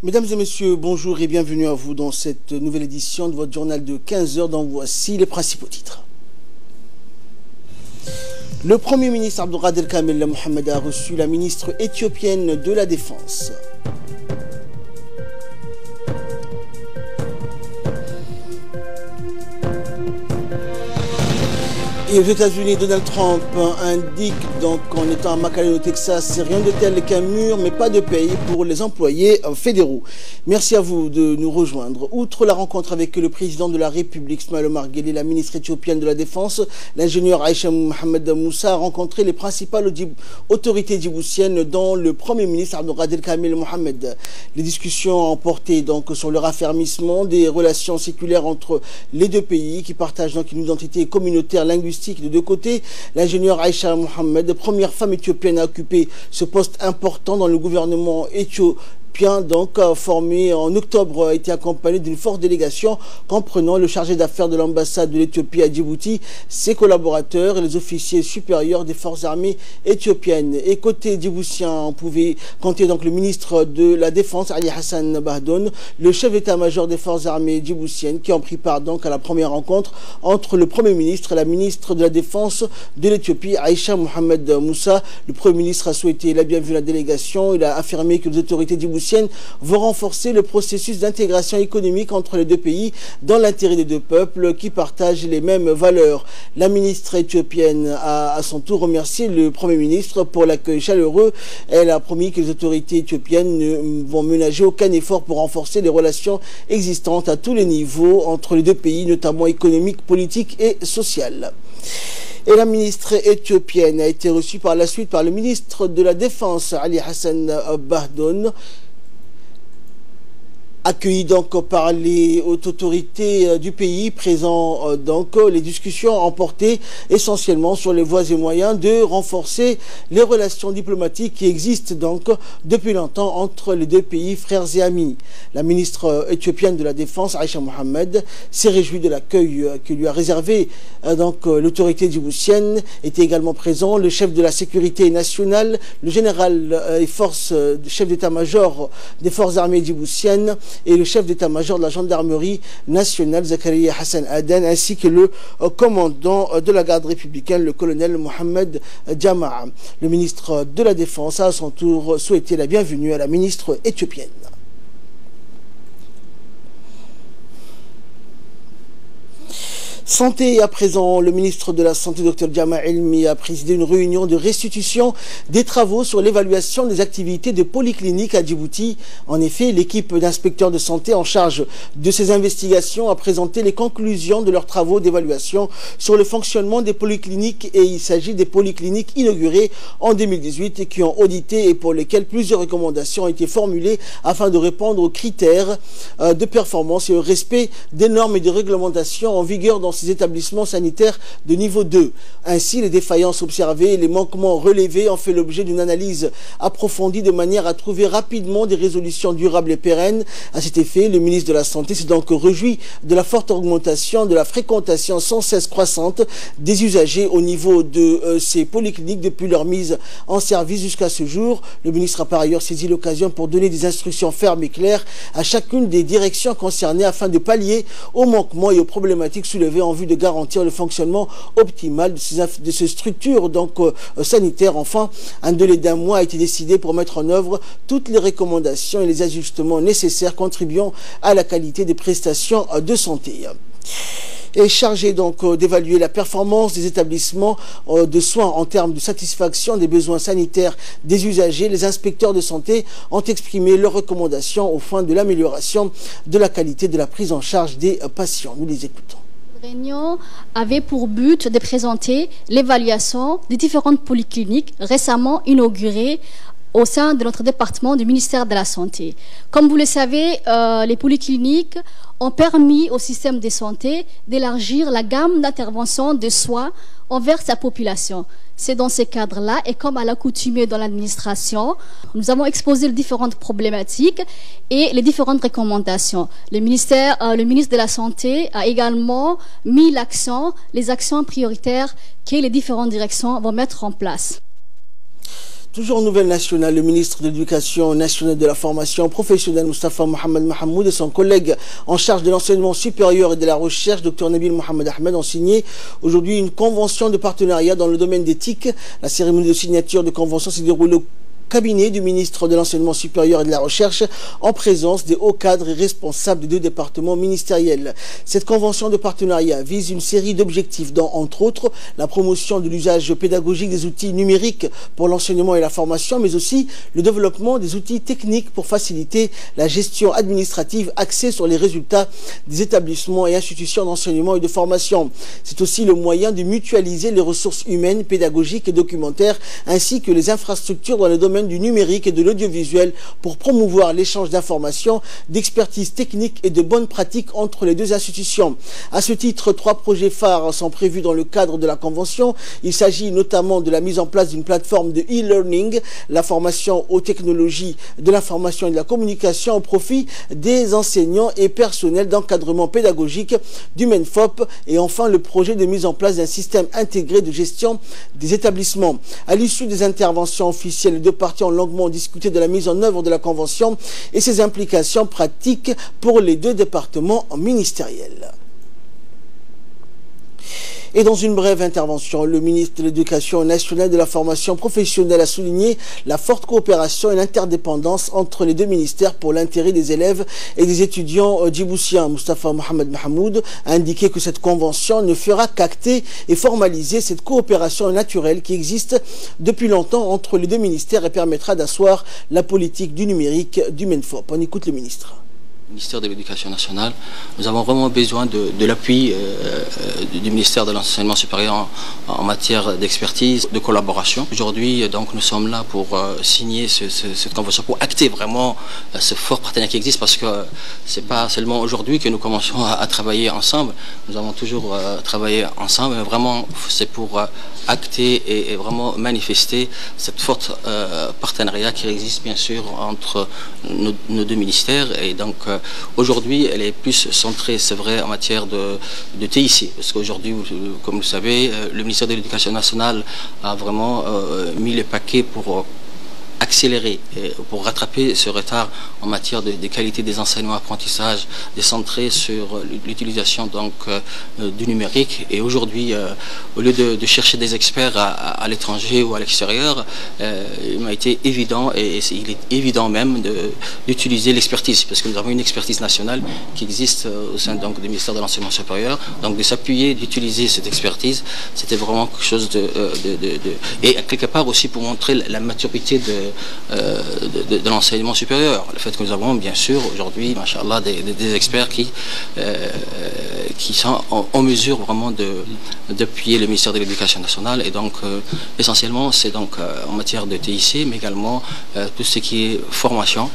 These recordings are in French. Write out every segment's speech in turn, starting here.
Mesdames et messieurs, bonjour et bienvenue à vous dans cette nouvelle édition de votre journal de 15h dont voici les principaux titres. Le Premier ministre Abdelkader Kamel Mohamed a reçu la ministre éthiopienne de la Défense. Et aux États-Unis, Donald Trump indique donc en étant à McAllen au Texas, c'est rien de tel qu'un mur, mais pas de paye pour les employés fédéraux. Merci à vous de nous rejoindre. Outre la rencontre avec le président de la République, Ismaël Omar Guelleh, la ministre éthiopienne de la Défense, l'ingénieur Aïcha Mohamed Moussa a rencontré les principales autorités djiboutiennes, dont le Premier ministre Abdelkader Kamel Mohamed. Les discussions ont porté donc sur le raffermissement des relations séculaires entre les deux pays qui partagent donc une identité communautaire linguistique de deux côtés. L'ingénieur Aïcha Mohamed, première femme éthiopienne à occuper ce poste important dans le gouvernement éthiopien, donc formé en octobre, a été accompagné d'une forte délégation comprenant le chargé d'affaires de l'ambassade de l'Éthiopie à Djibouti, ses collaborateurs et les officiers supérieurs des forces armées éthiopiennes. Et côté djiboutien, on pouvait compter donc le ministre de la Défense, Ali Hassan Bahdoun, le chef d'état-major des forces armées djiboutiennes, qui ont pris part donc à la première rencontre entre le Premier ministre et la ministre de la Défense de l'Éthiopie, Aïcha Mohamed Moussa. Le Premier ministre a souhaité la bienvenue à la délégation. Il a affirmé que les autorités djiboutiennes vont renforcer le processus d'intégration économique entre les deux pays dans l'intérêt des deux peuples qui partagent les mêmes valeurs. La ministre éthiopienne a à son tour remercié le Premier ministre pour l'accueil chaleureux. Elle a promis que les autorités éthiopiennes ne vont ménager aucun effort pour renforcer les relations existantes à tous les niveaux entre les deux pays, notamment économiques, politiques et sociales. Et la ministre éthiopienne a été reçue par la suite par le ministre de la Défense, Ali Hassan Bahdoun, accueilli donc par les autorités du pays présents. Donc les discussions ont porté essentiellement sur les voies et moyens de renforcer les relations diplomatiques qui existent donc depuis longtemps entre les deux pays frères et amis. La ministre éthiopienne de la Défense, Aïcha Mohamed, s'est réjouie de l'accueil que lui a réservé donc l'autorité djiboutienne. Était également présent le chef de la sécurité nationale, le général et chef d'état-major des forces armées djiboutiennes, et le chef d'état-major de la gendarmerie nationale, Zakaria Hassan Aden, ainsi que le commandant de la garde républicaine, le colonel Mohamed Jama'a. Le ministre de la Défense a à son tour souhaité la bienvenue à la ministre éthiopienne. Santé à présent, le ministre de la Santé, Dr Jama Elmi, a présidé une réunion de restitution des travaux sur l'évaluation des activités de polyclinique à Djibouti. En effet, l'équipe d'inspecteurs de santé en charge de ces investigations a présenté les conclusions de leurs travaux d'évaluation sur le fonctionnement des polycliniques, et il s'agit des polycliniques inaugurées en 2018 et qui ont audité et pour lesquelles plusieurs recommandations ont été formulées afin de répondre aux critères de performance et au respect des normes et des réglementations en vigueur dans ces établissements sanitaires de niveau 2. Ainsi, les défaillances observées et les manquements relevés ont fait l'objet d'une analyse approfondie de manière à trouver rapidement des résolutions durables et pérennes. À cet effet, le ministre de la Santé s'est donc réjoui de la forte augmentation de la fréquentation sans cesse croissante des usagers au niveau de ces polycliniques depuis leur mise en service jusqu'à ce jour. Le ministre a par ailleurs saisi l'occasion pour donner des instructions fermes et claires à chacune des directions concernées afin de pallier aux manquements et aux problématiques soulevées en vue de garantir le fonctionnement optimal de ces structures donc sanitaires. Enfin, un délai d'un mois a été décidé pour mettre en œuvre toutes les recommandations et les ajustements nécessaires contribuant à la qualité des prestations de santé. Est chargé donc d'évaluer la performance des établissements de soins en termes de satisfaction des besoins sanitaires des usagers. Les inspecteurs de santé ont exprimé leurs recommandations au fin de l'amélioration de la qualité de la prise en charge des patients. Nous les écoutons. La réunion avait pour but de présenter l'évaluation des différentes polycliniques récemment inaugurées au sein de notre département du ministère de la Santé. Comme vous le savez, les polycliniques ont permis au système de santé d'élargir la gamme d'intervention de soins envers sa population. C'est dans ce cadre-là, et comme à l'accoutumée dans l'administration, nous avons exposé les différentes problématiques et les différentes recommandations. Le ministre de la Santé a également mis l'accent, les actions prioritaires que les différentes directions vont mettre en place. Toujours en nouvelle nationale, le ministre de l'Éducation nationale et de la formation professionnelle, Moustapha Mohamed Mahamoud, et son collègue en charge de l'enseignement supérieur et de la recherche, Dr Nabil Mohamed Ahmed, ont signé aujourd'hui une convention de partenariat dans le domaine d'éthique. La cérémonie de signature de convention s'est déroulée au cabinet du ministre de l'Enseignement supérieur et de la Recherche en présence des hauts cadres et responsables des deux départements ministériels. Cette convention de partenariat vise une série d'objectifs dont, entre autres, la promotion de l'usage pédagogique des outils numériques pour l'enseignement et la formation, mais aussi le développement des outils techniques pour faciliter la gestion administrative axée sur les résultats des établissements et institutions d'enseignement et de formation. C'est aussi le moyen de mutualiser les ressources humaines, pédagogiques et documentaires, ainsi que les infrastructures dans le domaine du numérique et de l'audiovisuel pour promouvoir l'échange d'informations, d'expertise technique et de bonnes pratiques entre les deux institutions. À ce titre, 3 projets phares sont prévus dans le cadre de la convention. Il s'agit notamment de la mise en place d'une plateforme de e-learning, la formation aux technologies de l'information et de la communication au profit des enseignants et personnels d'encadrement pédagogique du MENFOP, et enfin le projet de mise en place d'un système intégré de gestion des établissements. À l'issue des interventions officielles, les deux parties ont longuement discuté de la mise en œuvre de la convention et ses implications pratiques pour les deux départements ministériels. Et dans une brève intervention, le ministre de l'Éducation nationale et de la formation professionnelle a souligné la forte coopération et l'interdépendance entre les deux ministères pour l'intérêt des élèves et des étudiants djiboutiens. Moustapha Mohamed Mahamoud a indiqué que cette convention ne fera qu'acter et formaliser cette coopération naturelle qui existe depuis longtemps entre les deux ministères et permettra d'asseoir la politique du numérique du MENFOP. On écoute le ministre. Ministère de l'Éducation nationale, nous avons vraiment besoin de l'appui du ministère de l'Enseignement supérieur en matière d'expertise, de collaboration. Aujourd'hui, donc, nous sommes là pour signer cette convention, pour acter vraiment ce fort partenariat qui existe, parce que c'est pas seulement aujourd'hui que nous commençons à travailler ensemble. Nous avons toujours travaillé ensemble, mais vraiment c'est pour acter et vraiment manifester cette forte partenariat qui existe bien sûr entre nos deux ministères. Et donc aujourd'hui, elle est plus centrée, c'est vrai, en matière de TIC, parce qu'aujourd'hui, comme vous le savez, le ministère de l'Éducation nationale a vraiment mis le paquet pour accélérer, pour rattraper ce retard en matière de qualité des enseignements apprentissages, décentrés sur l'utilisation donc du numérique. Et aujourd'hui, au lieu de chercher des experts à l'étranger ou à l'extérieur, il m'a été évident, et il est évident même, d'utiliser l'expertise, parce que nous avons une expertise nationale qui existe au sein donc du ministère de l'Enseignement supérieur. Donc de s'appuyer, d'utiliser cette expertise, c'était vraiment quelque chose et quelque part aussi pour montrer la maturité de l'enseignement supérieur. Le fait que nous avons bien sûr aujourd'hui, machallah, des experts qui sont en mesure vraiment d'appuyer le ministère de l'Éducation nationale. Et donc essentiellement c'est donc en matière de TIC, mais également tout ce qui est formation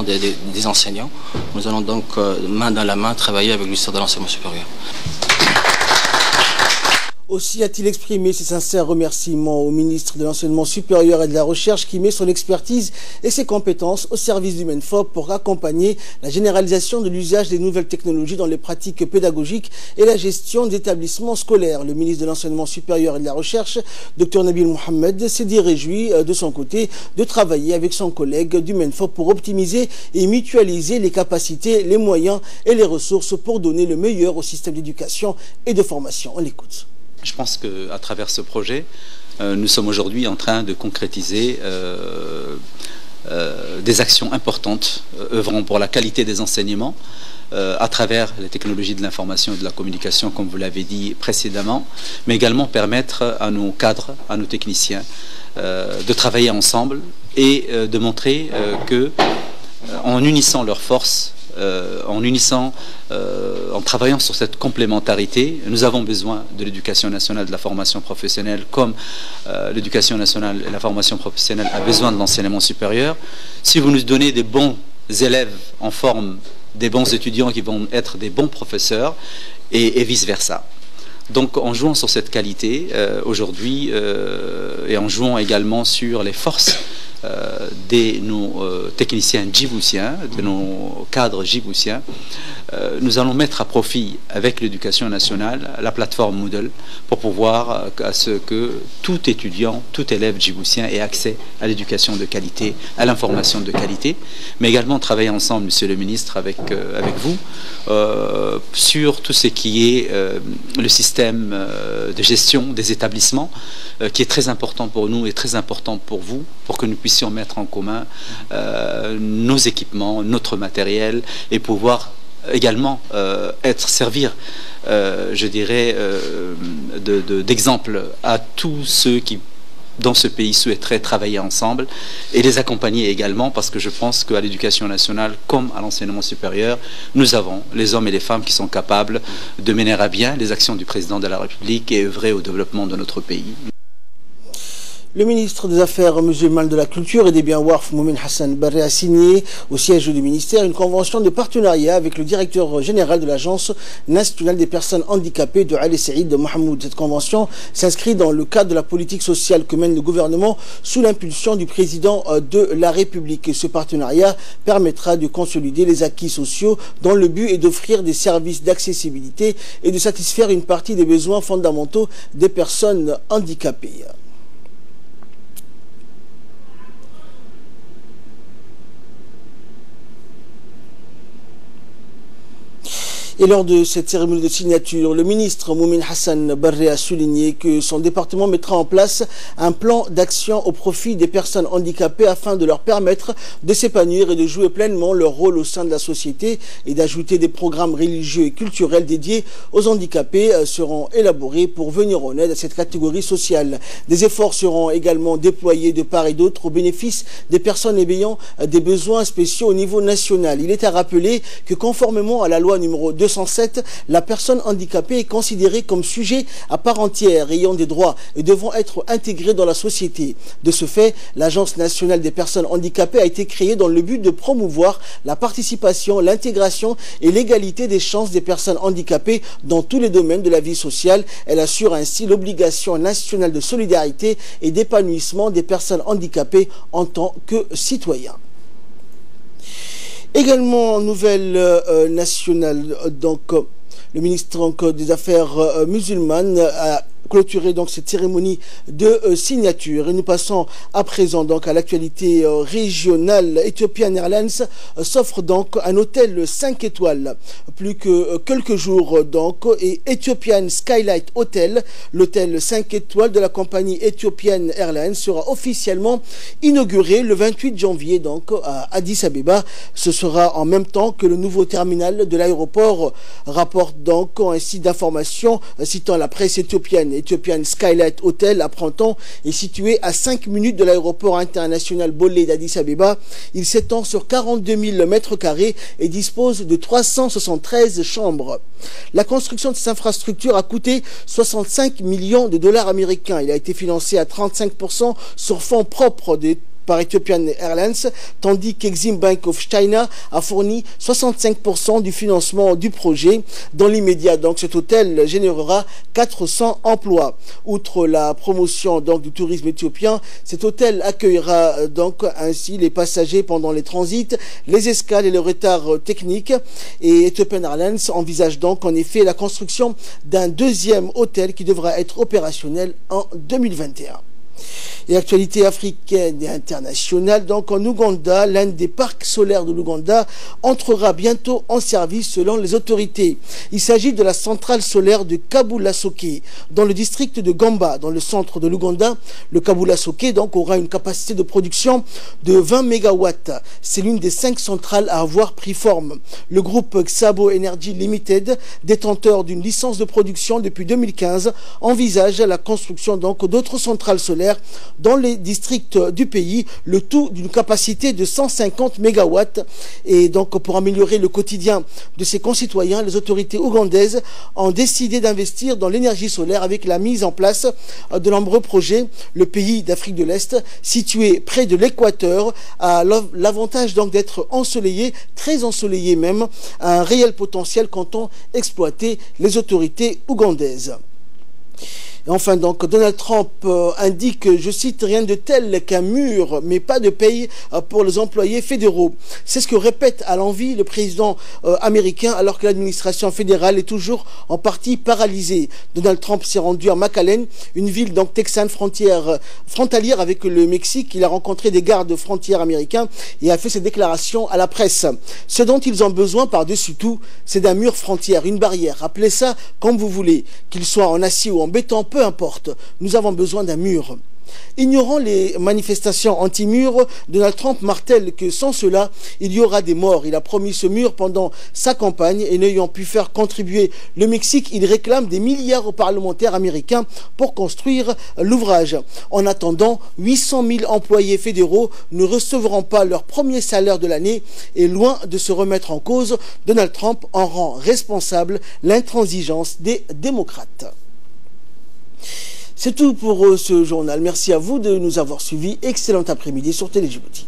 des enseignants. Nous allons donc main dans la main travailler avec le ministère de l'Enseignement supérieur. Aussi a-t-il exprimé ses sincères remerciements au ministre de l'Enseignement supérieur et de la Recherche qui met son expertise et ses compétences au service du MENFOP pour accompagner la généralisation de l'usage des nouvelles technologies dans les pratiques pédagogiques et la gestion d'établissements scolaires. Le ministre de l'Enseignement supérieur et de la Recherche, Dr Nabil Mohamed, s'est dit réjoui de son côté de travailler avec son collègue du MENFOP pour optimiser et mutualiser les capacités, les moyens et les ressources pour donner le meilleur au système d'éducation et de formation. On l'écoute. Je pense qu'à travers ce projet, nous sommes aujourd'hui en train de concrétiser des actions importantes œuvrant pour la qualité des enseignements à travers les technologies de l'information et de la communication, comme vous l'avez dit précédemment, mais également permettre à nos cadres, à nos techniciens de travailler ensemble et de montrer que, en unissant leurs forces, en travaillant sur cette complémentarité, nous avons besoin de l'éducation nationale, de la formation professionnelle, comme l'éducation nationale et la formation professionnelle a besoin de l'enseignement supérieur. Si vous nous donnez des bons élèves en forme, des bons étudiants qui vont être des bons professeurs, et vice-versa. Donc en jouant sur cette qualité aujourd'hui et en jouant également sur les forces de nos techniciens djiboutiens, de nos cadres djiboutiens, nous allons mettre à profit avec l'éducation nationale la plateforme Moodle pour pouvoir à ce que tout étudiant, tout élève djiboutien ait accès à l'éducation de qualité, à l'information de qualité, mais également travailler ensemble, Monsieur le Ministre, avec vous, sur tout ce qui est le système de gestion des établissements, qui est très important pour nous et très important pour vous, pour que nous puissions mettre en commun nos équipements, notre matériel, et pouvoir également servir, je dirais, d'exemple à tous ceux qui, dans ce pays, souhaiteraient travailler ensemble, et les accompagner également, parce que je pense qu'à l'éducation nationale, comme à l'enseignement supérieur, nous avons les hommes et les femmes qui sont capables de mener à bien les actions du président de la République et œuvrer au développement de notre pays. Le ministre des Affaires musulmanes, de la Culture et des Biens Warf, Moumin Hassan Barré, a signé au siège du ministère une convention de partenariat avec le directeur général de l'Agence nationale des personnes handicapées de Ali Saïd Mahmoud. Cette convention s'inscrit dans le cadre de la politique sociale que mène le gouvernement sous l'impulsion du président de la République. Et ce partenariat permettra de consolider les acquis sociaux dont le but est d'offrir des services d'accessibilité et de satisfaire une partie des besoins fondamentaux des personnes handicapées. Et lors de cette cérémonie de signature, le ministre Moumin Hassan Barré a souligné que son département mettra en place un plan d'action au profit des personnes handicapées afin de leur permettre de s'épanouir et de jouer pleinement leur rôle au sein de la société, et d'ajouter des programmes religieux et culturels dédiés aux handicapés seront élaborés pour venir en aide à cette catégorie sociale. Des efforts seront également déployés de part et d'autre au bénéfice des personnes ayant des besoins spéciaux au niveau national. Il est à rappeler que conformément à la loi numéro 207, la personne handicapée est considérée comme sujet à part entière, ayant des droits et devant être intégrée dans la société. De ce fait, l'Agence nationale des personnes handicapées a été créée dans le but de promouvoir la participation, l'intégration et l'égalité des chances des personnes handicapées dans tous les domaines de la vie sociale. Elle assure ainsi l'obligation nationale de solidarité et d'épanouissement des personnes handicapées en tant que citoyens. Également, nouvelle nationale, donc le ministre des Affaires musulmanes a clôturé donc cette cérémonie de signature. Et nous passons à présent donc à l'actualité régionale. Ethiopian Airlines s'offre donc un hôtel 5 étoiles. Plus que quelques jours donc, et Ethiopian Skylight Hotel, l'hôtel 5 étoiles de la compagnie Ethiopian Airlines, sera officiellement inauguré le 28 janvier donc à Addis Abeba. Ce sera en même temps que le nouveau terminal de l'aéroport, rapporte donc un site d'information citant la presse éthiopienne. Ethiopian Skylight Hotel à Printemps est situé à 5 minutes de l'aéroport international Bollé d'Addis Abeba. Il s'étend sur 42 000 mètres carrés et dispose de 373 chambres. La construction de cette infrastructure a coûté 65 millions de dollars américains. Il a été financé à 35% sur fonds propres par Ethiopian Airlines, tandis qu'Exim Bank of China a fourni 65% du financement du projet. Dans l'immédiat, donc, cet hôtel générera 400 emplois. Outre la promotion donc du tourisme éthiopien, cet hôtel accueillera donc ainsi les passagers pendant les transits, les escales et le retard technique. Et Ethiopian Airlines envisage donc en effet la construction d'un deuxième hôtel qui devra être opérationnel en 2021. Et actualité africaine et internationale, donc en Ouganda, l'un des parcs solaires de l'Ouganda entrera bientôt en service selon les autorités. Il s'agit de la centrale solaire de Kabula-Soke, dans le district de Gamba, dans le centre de l'Ouganda. Le Kabula-Soke donc aura une capacité de production de 20 MW. C'est l'une des 5 centrales à avoir pris forme. Le groupe Xabo Energy Limited, détenteur d'une licence de production depuis 2015, envisage la construction donc d'autres centrales solaires dans les districts du pays, le tout d'une capacité de 150 MW. Et donc pour améliorer le quotidien de ses concitoyens, les autorités ougandaises ont décidé d'investir dans l'énergie solaire avec la mise en place de nombreux projets. Le pays d'Afrique de l'Est, situé près de l'équateur, a l'avantage donc d'être ensoleillé, très ensoleillé même, un réel potentiel qu'ont exploité les autorités ougandaises. Et enfin, donc, Donald Trump indique, je cite, rien de tel qu'un mur, mais pas de paye pour les employés fédéraux. C'est ce que répète à l'envi le président américain, alors que l'administration fédérale est toujours en partie paralysée. Donald Trump s'est rendu à McAllen, une ville donc texane frontalière avec le Mexique. Il a rencontré des gardes frontières américains et a fait ses déclarations à la presse. Ce dont ils ont besoin par-dessus tout, c'est d'un mur frontière, une barrière. Appelez ça comme vous voulez, qu'il soit en acier ou en béton, peu importe. Nous avons besoin d'un mur. Ignorant les manifestations anti-mur, Donald Trump martèle que sans cela, il y aura des morts. Il a promis ce mur pendant sa campagne et n'ayant pu faire contribuer le Mexique, il réclame des milliards aux parlementaires américains pour construire l'ouvrage. En attendant, 800 000 employés fédéraux ne recevront pas leur premier salaire de l'année et loin de se remettre en cause, Donald Trump en rend responsable l'intransigeance des démocrates. C'est tout pour ce journal. Merci à vous de nous avoir suivis. Excellent après-midi sur Télé Djibouti.